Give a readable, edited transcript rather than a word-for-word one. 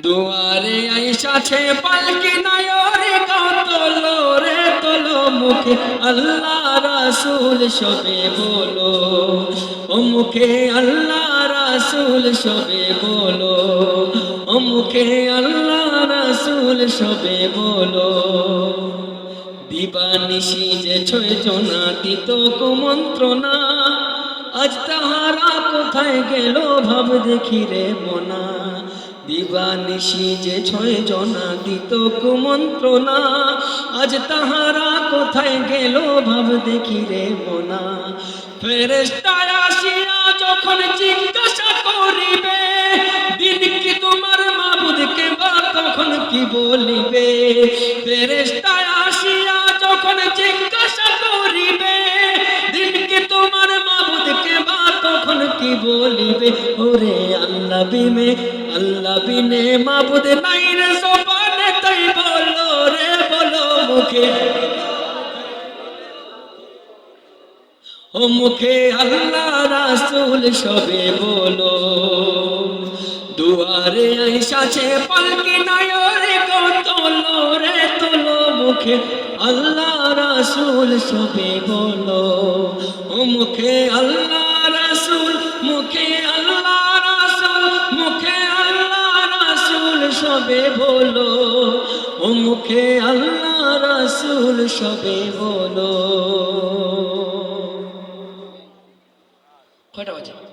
দুয়ারে আইসাছে পালকি নায়রে তোলো রে তোলো মুখে আল্লাহ রাসূল সবে বলো ও মুখে আল্লাহ রাসূল সবে বলো ও মুখে আল্লাহ রাসূল সবে বলো দিবানিশি যে ছয় জনা দিত কুমন্ত্রণা আজ তাহারা কোথায় গেল ভাব দেখি রে মনা দিবানিশি যে ছয় জনা দিত কুমন্ত্রণা আজ তাহারা কোথায় গেল ভাব দেখি রে মনা ফেরেশতা আসিয়া যখন জিজ্ঞাসা করিবে দিন কি তোমার মাবুদকে বা তখন কি বলিবে ফেরেশতা আসিয়া যখন জিজ্ঞাসা করিবে দিন কি তোমার মাবুদকে বা তখন কি বলিবে ওরে আল্লাহ বিনে মাবুদ নাই রে জবানে তাই বলো রে বলো মুখে ও মুখে আল্লাহ রাসূল সবে বলো দুয়ারে আইসাছে পালকি নায়রে তোলো রে তোলো মুখে আল্লাহ রাসূল সবে বলো ও মুখে আল্লাহ রাসূল মুখে আল্লাহ রাসূল মুখে আল্লাহ রাসূল সবে বলো ও মুখে আল্লাহ রাসূল সবে বলো কয়টা বাজে